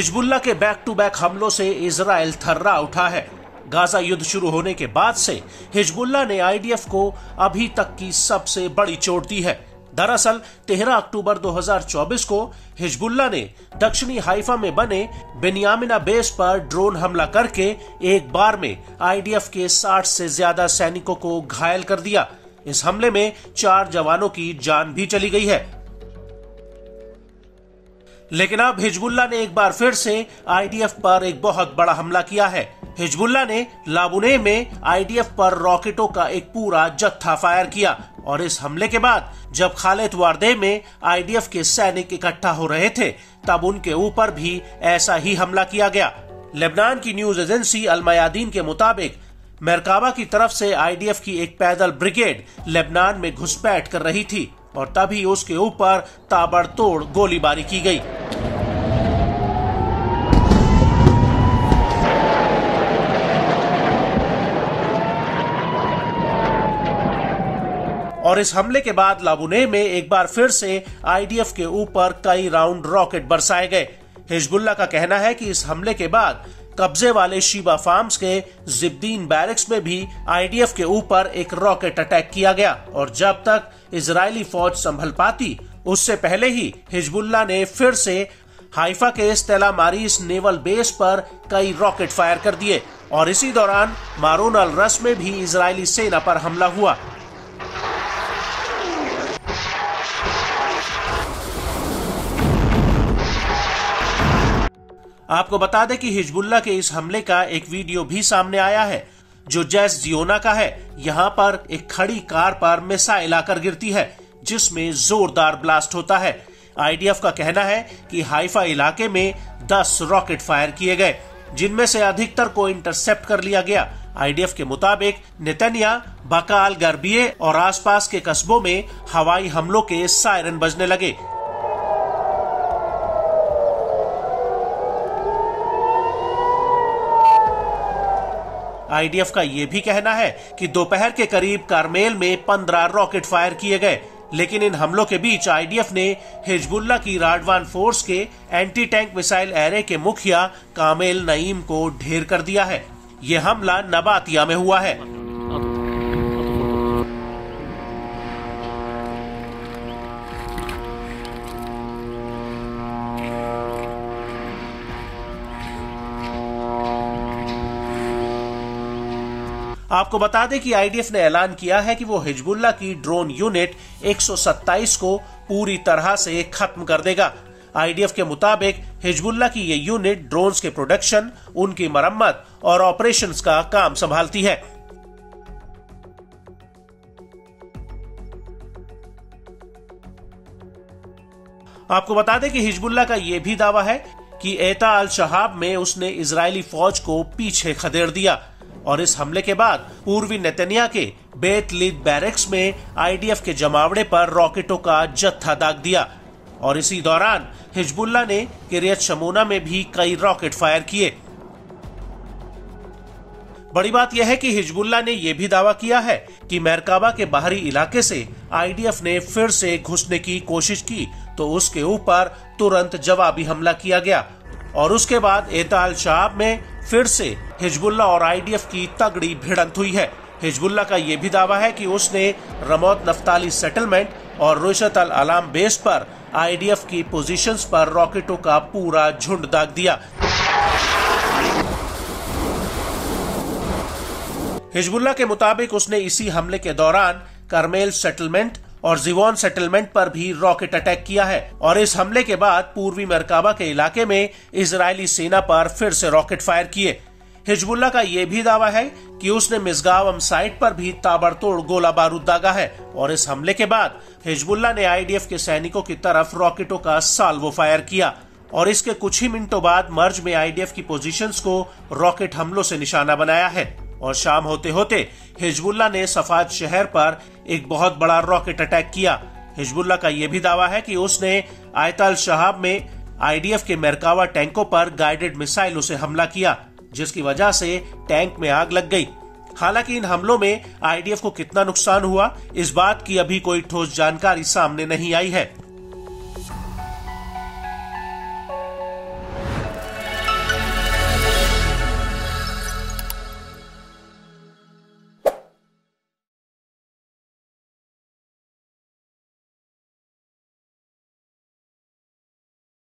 Hezbollah के back to back हमलों से इजराइल थर्रा उठा है। गाजा युद्ध शुरू होने के बाद से हिजबुल्लाह ने आईडीएफ को अभी तक की सबसे बड़ी चोट दी है। दरअसल 13 अक्टूबर 2024 को हिजबुल्लाह ने दक्षिणी हाइफा में बने बेनियामिना बेस पर ड्रोन हमला करके एक बार में आईडीएफ के 60 से ज्यादा सैनिकों को घायल कर दिया। इस हमले में 4 जवानों की जान भी चली गई है। लेकिन अब हिजबुल्लाह ने एक बार फिर से आईडीएफ पर एक बहुत बड़ा हमला किया है। हिजबुल्लाह ने लाबुने में आईडीएफ पर रॉकेटों का एक पूरा जत्था फायर किया और इस हमले के बाद जब खालिद वारदे में आईडीएफ के सैनिक इकट्ठा हो रहे थे तब उनके ऊपर भी ऐसा ही हमला किया गया। लेबनान की न्यूज एजेंसी अल मयादीन के मुताबिक मरकाबा की तरफ से आईडीएफ की एक पैदल ब्रिगेड लेबनान में घुसपैठ कर रही थी और तभी उसके ऊपर ताबड़तोड़ गोलीबारी की गई। और इस हमले के बाद लाबुने में एक बार फिर से आईडीएफ के ऊपर कई राउंड रॉकेट बरसाए गए। हिजबुल्लाह का कहना है कि इस हमले के बाद कब्जे वाले शीबा फार्म्स के जिब्दीन बैरक्स में भी आईडीएफ के ऊपर एक रॉकेट अटैक किया गया और जब तक इजरायली फौज संभल पाती उससे पहले ही हिजबुल्लाह ने फिर से हाइफा के स्टेला मारिस नेवल बेस पर कई रॉकेट फायर कर दिए और इसी दौरान मारून अल रस में भी इजरायली सेना पर हमला हुआ। आपको बता दें कि हिजबुल्लाह के इस हमले का एक वीडियो भी सामने आया है जो जैस जियोना का है। यहाँ पर एक खड़ी कार पर मिसाइल आकर गिरती है जिसमें जोरदार ब्लास्ट होता है। आईडीएफ का कहना है कि हाइफा इलाके में 10 रॉकेट फायर किए गए जिनमें से अधिकतर को इंटरसेप्ट कर लिया गया। आईडीएफ के मुताबिक नेतन्या, बकाल गर्बिये और आसपास के कस्बों में हवाई हमलों के सायरन बजने लगे। आईडीएफ का यह भी कहना है कि दोपहर के करीब कारमेल में 15 रॉकेट फायर किए गए, लेकिन इन हमलों के बीच आईडीएफ ने हिजबुल्लाह की राडवान फोर्स के एंटी टैंक मिसाइल एरे के मुखिया कामेल नईम को ढेर कर दिया है। यह हमला नबातिया में हुआ है। आपको बता दें कि आईडीएफ ने ऐलान किया है कि वो हिजबुल्लाह की ड्रोन यूनिट 127 को पूरी तरह से खत्म कर देगा। आईडीएफ के मुताबिक हिजबुल्लाह की ये यूनिट ड्रोन्स के प्रोडक्शन, उनकी मरम्मत और ऑपरेशंस का काम संभालती है। आपको बता दें कि हिजबुल्लाह का यह भी दावा है कि एता अल शहाब में उसने इजरायली फौज को पीछे खदेड़ दिया और इस हमले के बाद पूर्वी नेतन्या के बेत लिद बैरक्स में आईडीएफ के जमावड़े पर रॉकेटों का जत्था दाग दिया और इसी दौरान हिजबुल्लाह ने किरियत शमोना में भी कई रॉकेट फायर किए। बड़ी बात यह है कि हिजबुल्लाह ने यह भी दावा किया है कि मरकाबा के बाहरी इलाके से आईडीएफ ने फिर से घुसने की कोशिश की तो उसके ऊपर तुरंत जवाबी हमला किया गया और उसके बाद एता अल शहाब में फिर से हिजबुल्लाह और आईडीएफ की तगड़ी भिड़ंत हुई है। हिजबुल्लाह का यह भी दावा है कि उसने रमोत नफ्ताली सेटलमेंट और रुशत अल अलाम बेस पर आईडीएफ की पोजीशंस पर रॉकेटों का पूरा झुंड दाग दिया। हिजबुल्लाह के मुताबिक उसने इसी हमले के दौरान करमेल सेटलमेंट और जिवॉन सेटलमेंट पर भी रॉकेट अटैक किया है और इस हमले के बाद पूर्वी मरकाबा के इलाके में इजरायली सेना पर फिर से रॉकेट फायर किए। हिजबुल्लाह का यह भी दावा है कि उसने मिसगावम साइट पर भी ताबड़तोड़ गोला बारूद दागा है और इस हमले के बाद हिजबुल्लाह ने आईडीएफ के सैनिकों की तरफ रॉकेटों का साल्वो फायर किया और इसके कुछ ही मिनटों बाद मर्ज में आईडीएफ की पोजीशंस को रॉकेट हमलों से निशाना बनाया है और शाम होते होते हिजबुल्लाह ने सफाद शहर पर एक बहुत बड़ा रॉकेट अटैक किया। हिजबुल्लाह का यह भी दावा है कि उसने आयता अल शहाब में आईडीएफ के मरकावा टैंकों पर गाइडेड मिसाइलों से हमला किया जिसकी वजह से टैंक में आग लग गई। हालांकि इन हमलों में आईडीएफ को कितना नुकसान हुआ इस बात की अभी कोई ठोस जानकारी सामने नहीं आई है।